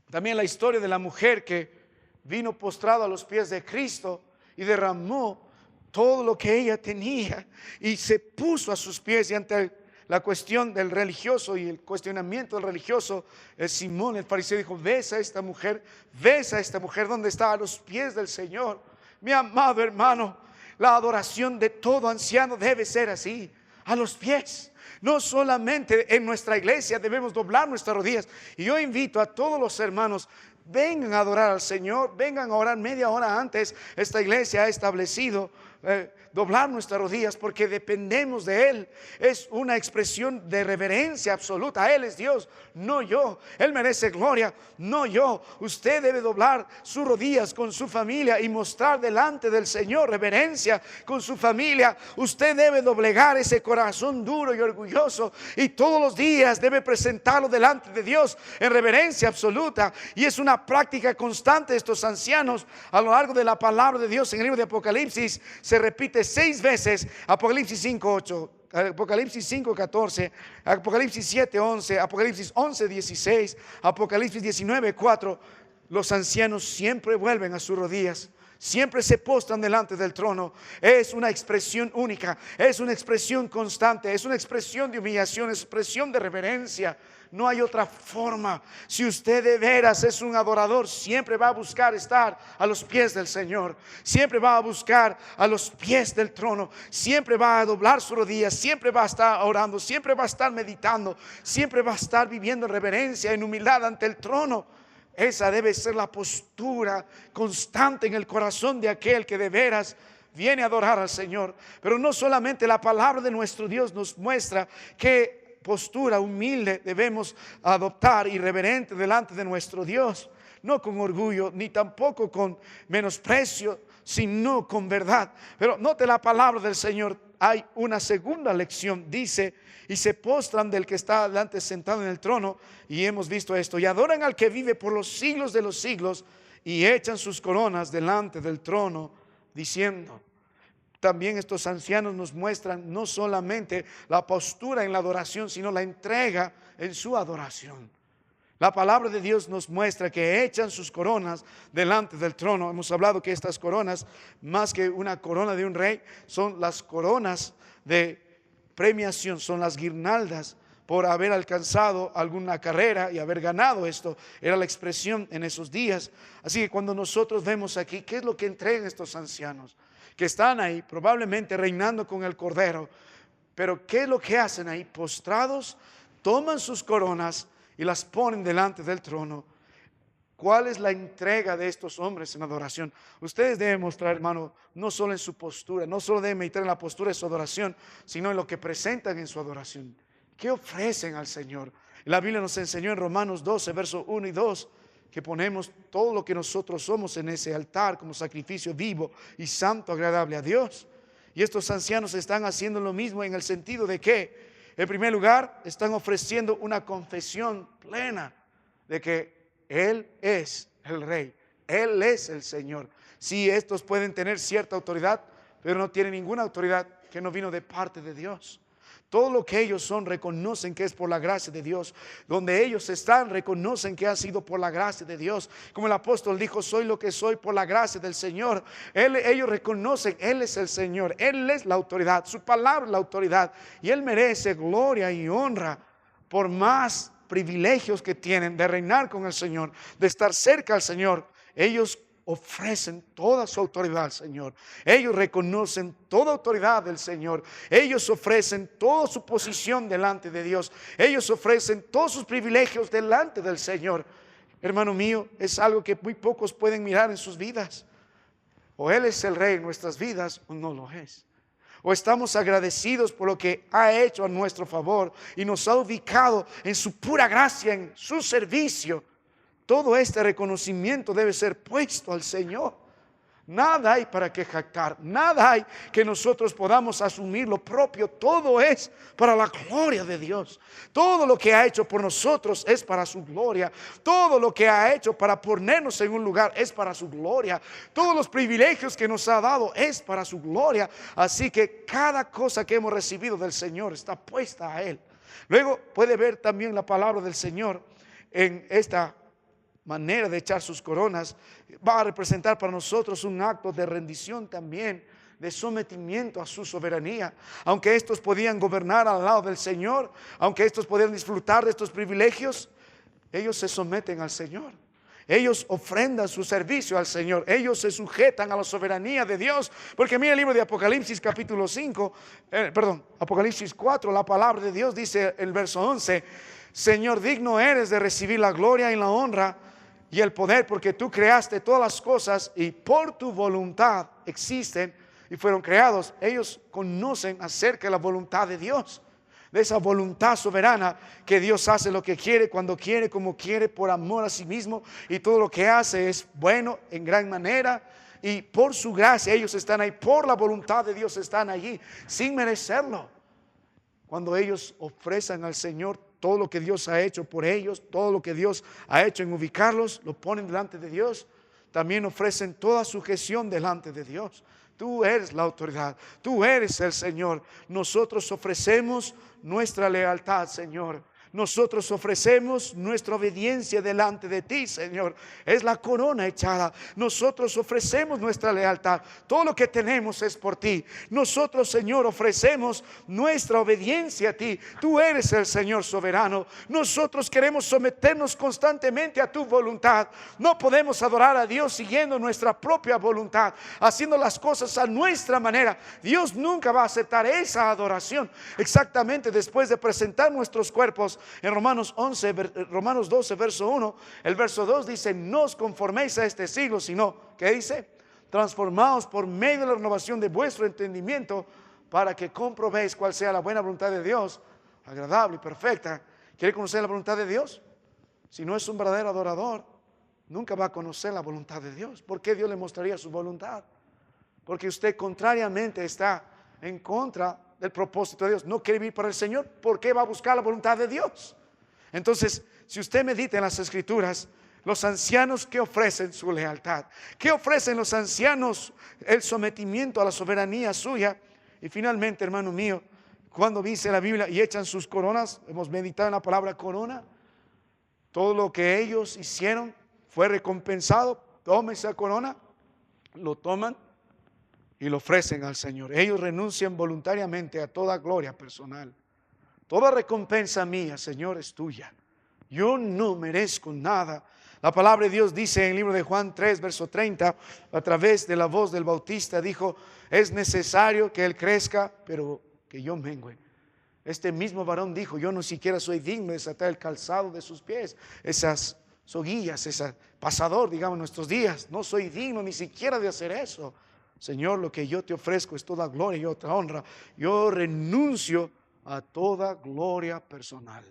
también la historia de la mujer que vino postrado a los pies de Cristo y derramó todo lo que ella tenía y se puso a sus pies. Y ante la cuestión del religioso y el cuestionamiento del religioso, Simón el fariseo dijo, ves a esta mujer donde está, a los pies del Señor. Mi amado hermano, la adoración de todo anciano debe ser así, a los pies. No solamente en nuestra iglesia debemos doblar nuestras rodillas. Y yo invito a todos los hermanos, vengan a adorar al Señor, vengan a orar media hora antes. Esta iglesia ha establecido doblar nuestras rodillas porque dependemos de Él. Es una expresión de reverencia absoluta. Él es Dios, no yo. Él merece gloria, no yo. Usted debe doblar sus rodillas con su familia y mostrar delante del Señor reverencia con su familia. Usted debe doblegar ese corazón duro y orgulloso y todos los días debe presentarlo delante de Dios en reverencia absoluta. Y es una práctica constante de estos ancianos a lo largo de la palabra de Dios. En el libro de Apocalipsis se repite 6 veces. Apocalipsis 5:8, Apocalipsis 5:14, Apocalipsis 7:11, Apocalipsis 11:16, Apocalipsis 19:4. Los ancianos siempre vuelven a sus rodillas, siempre se postran delante del trono. Es una expresión única, es una expresión constante, es una expresión de humillación, es expresión de reverencia. No hay otra forma. Si usted de veras es un adorador, siempre va a buscar estar a los pies del Señor. Siempre va a buscar a los pies del trono. Siempre va a doblar sus rodillas. Siempre va a estar orando. Siempre va a estar meditando. Siempre va a estar viviendo en reverencia, en humildad ante el trono. Esa debe ser la postura constante en el corazón de aquel que de veras viene a adorar al Señor. Pero no solamente la palabra de nuestro Dios nos muestra que postura humilde debemos adoptar y reverente delante de nuestro Dios, no con orgullo ni tampoco con menosprecio, sino con verdad. Pero note la palabra del Señor. Hay una segunda lección, dice, y se postran del que está delante sentado en el trono, y hemos visto esto, y adoran al que vive por los siglos de los siglos, y echan sus coronas delante del trono, diciendo. También estos ancianos nos muestran no solamente la postura en la adoración, sino la entrega en su adoración. La palabra de Dios nos muestra que echan sus coronas delante del trono. Hemos hablado que estas coronas, más que una corona de un rey, son las coronas de premiación, son las guirnaldas por haber alcanzado alguna carrera y haber ganado esto. Era la expresión en esos días. Así que cuando nosotros vemos aquí, ¿qué es lo que entregan estos ancianos? Que están ahí probablemente reinando con el Cordero. Pero ¿qué es lo que hacen ahí? Postrados, toman sus coronas y las ponen delante del trono. ¿Cuál es la entrega de estos hombres en adoración? Ustedes deben mostrar, hermano, no solo en su postura, no solo deben meditar en la postura de su adoración, sino en lo que presentan en su adoración. ¿Qué ofrecen al Señor? La Biblia nos enseñó en Romanos 12, versos 1 y 2, que ponemos todo lo que nosotros somos en ese altar como sacrificio vivo y santo, agradable a Dios. Y estos ancianos están haciendo lo mismo en el sentido de que, en primer lugar, están ofreciendo una confesión plena de que Él es el Rey, Él es el Señor. Sí, estos pueden tener cierta autoridad, pero no tienen ninguna autoridad que no vino de parte de Dios. Todo lo que ellos son reconocen que es por la gracia de Dios. Donde ellos están reconocen que ha sido por la gracia de Dios. Como el apóstol dijo, soy lo que soy por la gracia del Señor. Ellos reconocen, Él es el Señor, Él es la autoridad, su palabra es la autoridad. Y Él merece gloria y honra por más privilegios que tienen de reinar con el Señor, de estar cerca al Señor. Ellos ofrecen toda su autoridad al Señor. Ellos reconocen toda autoridad del Señor. Ellos ofrecen toda su posición delante de Dios. Ellos ofrecen todos sus privilegios delante del Señor. Hermano mío, es algo que muy pocos pueden mirar en sus vidas. O Él es el Rey en nuestras vidas o no lo es. O estamos agradecidos por lo que ha hecho a nuestro favor y nos ha ubicado en su pura gracia, en su servicio. Todo este reconocimiento debe ser puesto al Señor. Nada hay para que jactar, nada hay que nosotros podamos asumir lo propio. Todo es para la gloria de Dios. Todo lo que ha hecho por nosotros es para su gloria. Todo lo que ha hecho para ponernos en un lugar es para su gloria. Todos los privilegios que nos ha dado es para su gloria. Así que cada cosa que hemos recibido del Señor está puesta a Él. Luego puede ver también la palabra del Señor en esta manera de echar sus coronas. Va a representar para nosotros un acto de rendición también, de sometimiento a su soberanía. Aunque estos podían gobernar al lado del Señor, aunque estos podían disfrutar de estos privilegios, ellos se someten al Señor. Ellos ofrendan su servicio al Señor. Ellos se sujetan a la soberanía de Dios. Porque mira el libro de Apocalipsis capítulo 5, Apocalipsis 4, la palabra de Dios dice el verso 11: Señor, digno eres de recibir la gloria y la honra y el poder, porque tú creaste todas las cosas y por tu voluntad existen y fueron creados. Ellos conocen acerca de la voluntad de Dios, de esa voluntad soberana que Dios hace lo que quiere, cuando quiere, como quiere, por amor a sí mismo, y todo lo que hace es bueno en gran manera, y por su gracia ellos están ahí, por la voluntad de Dios están allí, sin merecerlo. Cuando ellos ofrecen al Señor todo lo que Dios ha hecho por ellos, todo lo que Dios ha hecho en ubicarlos, lo ponen delante de Dios. También ofrecen toda sujeción delante de Dios. Tú eres la autoridad, tú eres el Señor. Nosotros ofrecemos nuestra lealtad, Señor. Nosotros ofrecemos nuestra obediencia delante de ti, Señor. Es la corona echada. Nosotros ofrecemos nuestra lealtad. Todo lo que tenemos es por ti. Nosotros, Señor, ofrecemos nuestra obediencia a ti. Tú eres el Señor soberano. Nosotros queremos someternos constantemente a tu voluntad. No podemos adorar a Dios siguiendo nuestra propia voluntad, haciendo las cosas a nuestra manera. Dios nunca va a aceptar esa adoración. Exactamente después de presentar nuestros cuerpos en Romanos 12, verso 1, el verso 2 dice: no os conforméis a este siglo, sino, ¿qué dice? Transformaos por medio de la renovación de vuestro entendimiento, para que comprobéis cuál sea la buena voluntad de Dios, agradable y perfecta. ¿Quiere conocer la voluntad de Dios? Si no es un verdadero adorador, nunca va a conocer la voluntad de Dios. ¿Por qué Dios le mostraría su voluntad? Porque usted contrariamente está en contra del propósito de Dios. No quiere vivir para el Señor. ¿Por qué va a buscar la voluntad de Dios? Entonces, si usted medita en las Escrituras, los ancianos que ofrecen su lealtad, que ofrecen los ancianos el sometimiento a la soberanía suya. Y finalmente, hermano mío, cuando dice la Biblia y echan sus coronas, hemos meditado en la palabra corona. Todo lo que ellos hicieron fue recompensado. Toma esa corona, lo toman y lo ofrecen al Señor. Ellos renuncian voluntariamente a toda gloria personal. Toda recompensa mía, Señor, es tuya. Yo no merezco nada. La palabra de Dios dice en el libro de Juan 3, verso 30, a través de la voz del Bautista, dijo: es necesario que Él crezca, pero que yo mengüe. Este mismo varón dijo: yo no siquiera soy digno de desatar el calzado de sus pies, esas soguillas, ese pasador, digamos, en nuestros días. No soy digno ni siquiera de hacer eso. Señor, lo que yo te ofrezco es toda gloria y otra honra. Yo renuncio a toda gloria personal.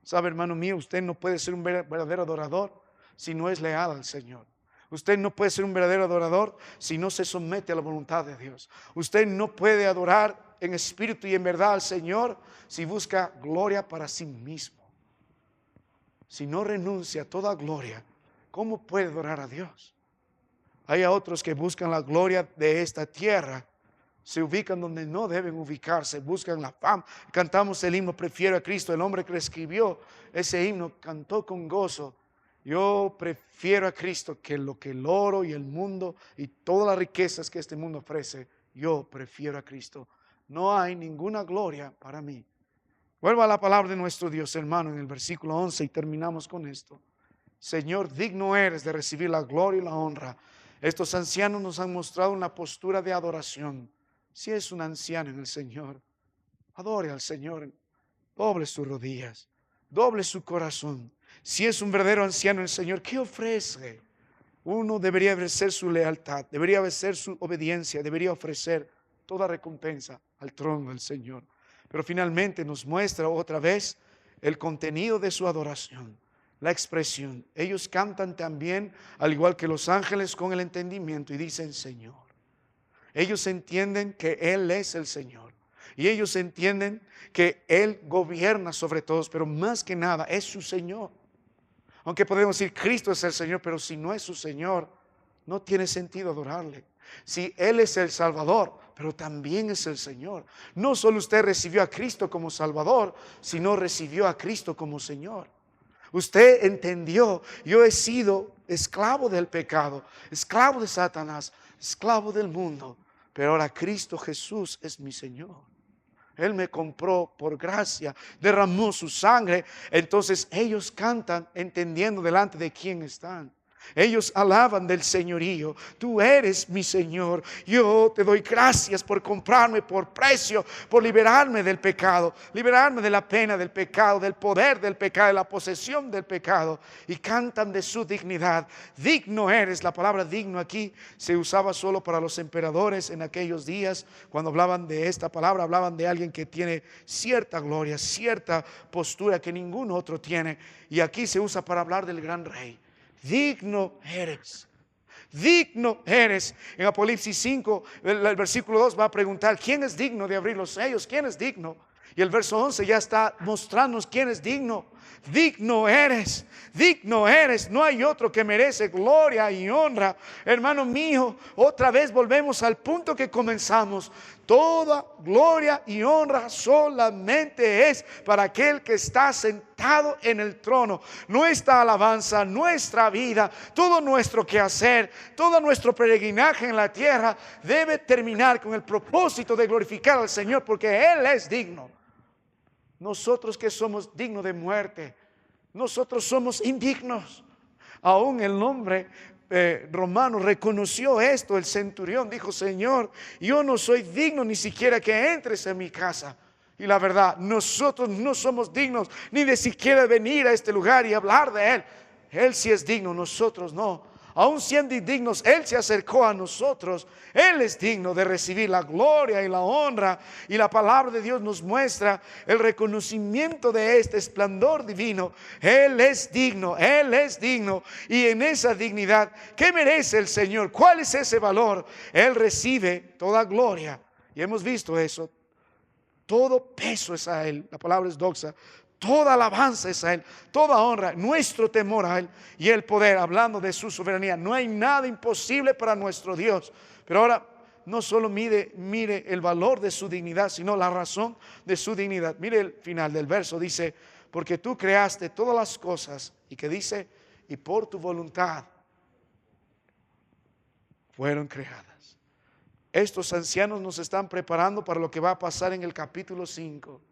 Sabe, hermano mío, usted no puede ser un verdadero adorador si no es leal al Señor. Usted no puede ser un verdadero adorador si no se somete a la voluntad de Dios. Usted no puede adorar en espíritu y en verdad al Señor si busca gloria para sí mismo. Si no renuncia a toda gloria, ¿cómo puede adorar a Dios? Hay otros que buscan la gloria de esta tierra, se ubican donde no deben ubicarse, buscan la fama. Cantamos el himno Prefiero a Cristo. El hombre que escribió ese himno cantó con gozo: yo prefiero a Cristo que el oro y el mundo y todas las riquezas que este mundo ofrece. Yo prefiero a Cristo. No hay ninguna gloria para mí. Vuelva a la palabra de nuestro Dios, hermano, en el versículo 11, y terminamos con esto. Señor, digno eres de recibir la gloria y la honra. Estos ancianos nos han mostrado una postura de adoración. Si es un anciano en el Señor, adore al Señor, doble sus rodillas, doble su corazón. Si es un verdadero anciano en el Señor, ¿qué ofrece? Uno debería ofrecer su lealtad, debería ofrecer su obediencia, debería ofrecer toda recompensa al trono del Señor. Pero finalmente nos muestra otra vez el contenido de su adoración. la expresión. Ellos cantan también, al igual que los ángeles, con el entendimiento y dicen Señor. Ellos entienden que Él es el Señor. Y ellos entienden que Él gobierna sobre todos, pero más que nada es su Señor. Aunque podemos decir Cristo es el Señor, pero si no es su Señor, no tiene sentido adorarle. Si Él es el Salvador, pero también es el Señor. No solo usted recibió a Cristo como Salvador, sino recibió a Cristo como Señor. Usted entendió, yo he sido esclavo del pecado, esclavo de Satanás, esclavo del mundo, pero ahora Cristo Jesús es mi Señor. Él me compró por gracia, derramó su sangre. Entonces ellos cantan entendiendo delante de quién están. Ellos alaban del señorío. Tú eres mi Señor. Yo te doy gracias por comprarme por precio, por liberarme del pecado, liberarme de la pena del pecado, del poder del pecado, de la posesión del pecado. Y cantan de su dignidad. Digno eres. La palabra digno aquí se usaba solo para los emperadores en aquellos días. Cuando hablaban de esta palabra, hablaban de alguien que tiene cierta gloria, cierta postura que ningún otro tiene. Y aquí se usa para hablar del gran rey. Digno eres, digno eres. En Apocalipsis 5, el versículo 2 va a preguntar, ¿quién es digno de abrir los sellos? ¿Quién es digno? Y el verso 11 ya está mostrándonos quién es digno. Digno eres, digno eres. No hay otro que merece gloria y honra. Hermano mío, otra vez volvemos al punto que comenzamos. Toda gloria y honra solamente es para aquel que está sentado en el trono. Nuestra alabanza, nuestra vida, todo nuestro quehacer, todo nuestro peregrinaje en la tierra debe terminar con el propósito de glorificar al Señor, porque Él es digno. Nosotros que somos dignos de muerte, nosotros somos indignos. Aún el hombre romano reconoció esto. El centurión dijo, Señor, yo no soy digno ni siquiera que entres en mi casa. Y la verdad, nosotros no somos dignos ni de siquiera venir a este lugar y hablar de Él. Él sí es digno, nosotros no. Aún siendo indignos, Él se acercó a nosotros. Él es digno de recibir la gloria y la honra. Y la palabra de Dios nos muestra el reconocimiento de este esplendor divino. Él es digno, Él es digno. Y en esa dignidad, ¿qué merece el Señor? ¿Cuál es ese valor? Él recibe toda gloria. Y hemos visto eso. Todo peso es a Él. La palabra es doxa. Toda alabanza es a Él, toda honra, nuestro temor a Él y el poder, hablando de su soberanía. No hay nada imposible para nuestro Dios. Pero ahora no solo mire el valor de su dignidad, sino la razón de su dignidad. Mire el final del verso, dice, porque tú creaste todas las cosas, y que dice, y por tu voluntad fueron creadas. Estos ancianos nos están preparando para lo que va a pasar en el capítulo 5.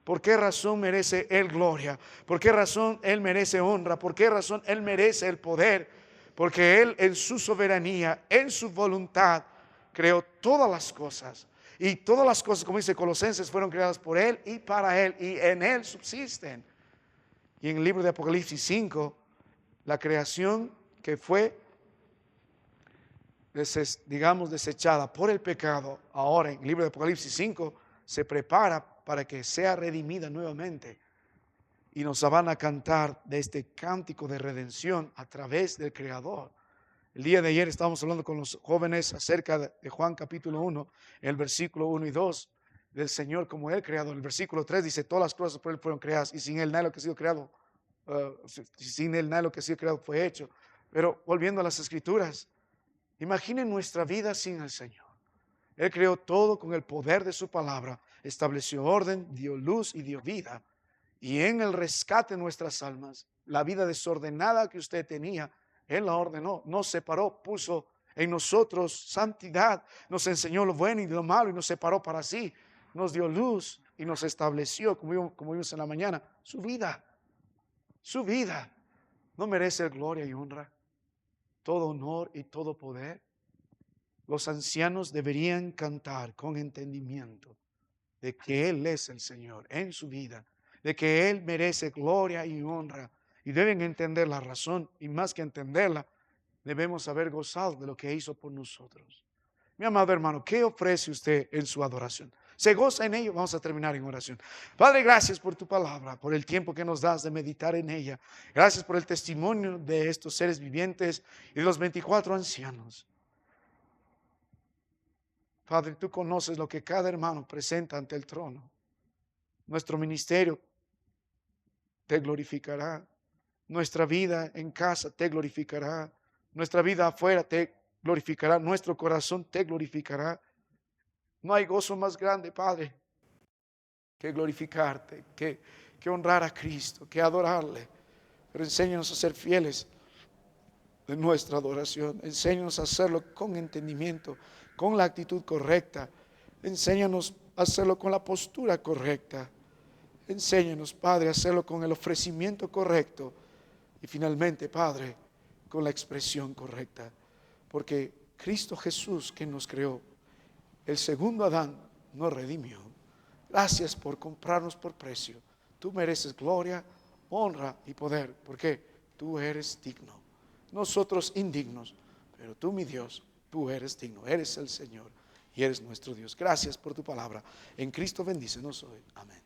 ¿Por qué razón merece Él gloria? ¿Por qué razón Él merece honra? ¿Por qué razón Él merece el poder? Porque Él en su soberanía, en su voluntad, creó todas las cosas. Y todas las cosas, como dice Colosenses, fueron creadas por Él y para Él. Y en Él subsisten. Y en el libro de Apocalipsis 5, la creación que fue, desechada por el pecado, ahora en el libro de Apocalipsis 5, se prepara para que sea redimida nuevamente. Y nos van a cantar de este cántico de redención a través del Creador. El día de ayer estábamos hablando con los jóvenes acerca de Juan capítulo 1, el versículo 1 y 2, del Señor como el Creador. El versículo 3 dice, todas las cosas por Él fueron creadas y sin Él nada de lo que ha sido creado, sin Él nada de lo que ha sido creado fue hecho. Pero volviendo a las Escrituras, imaginen nuestra vida sin el Señor. Él creó todo con el poder de su palabra, estableció orden, dio luz y dio vida. Y en el rescate de nuestras almas, la vida desordenada que usted tenía, Él la ordenó, nos separó, puso en nosotros santidad, nos enseñó lo bueno y lo malo y nos separó para sí, nos dio luz y nos estableció, como vimos en la mañana, su vida. Su vida no merece gloria y honra, todo honor y todo poder. Los ancianos deberían cantar con entendimiento de que Él es el Señor en su vida, de que Él merece gloria y honra, y deben entender la razón, y más que entenderla, debemos haber gozado de lo que hizo por nosotros. Mi amado hermano, ¿qué ofrece usted en su adoración? se goza en ello. Vamos a terminar en oración. Padre, gracias por tu palabra, por el tiempo que nos das de meditar en ella. Gracias por el testimonio de estos seres vivientes y de los 24 ancianos. Padre, tú conoces lo que cada hermano presenta ante el trono. Nuestro ministerio te glorificará. Nuestra vida en casa te glorificará. Nuestra vida afuera te glorificará. Nuestro corazón te glorificará. No hay gozo más grande, Padre, que glorificarte, que honrar a Cristo, que adorarle. Pero enséñanos a ser fieles de nuestra adoración. Enséñanos a hacerlo con entendimiento, con la actitud correcta. Enséñanos a hacerlo con la postura correcta. Enséñanos, Padre, a hacerlo con el ofrecimiento correcto. Y finalmente, Padre, con la expresión correcta. Porque Cristo Jesús, que nos creó, el segundo Adán, nos redimió. Gracias por comprarnos por precio. Tú mereces gloria, honra y poder, porque tú eres digno. Nosotros indignos, pero tú, mi Dios, tú eres digno. Eres el Señor y eres nuestro Dios. Gracias por tu palabra. En Cristo bendícenos hoy. Amén.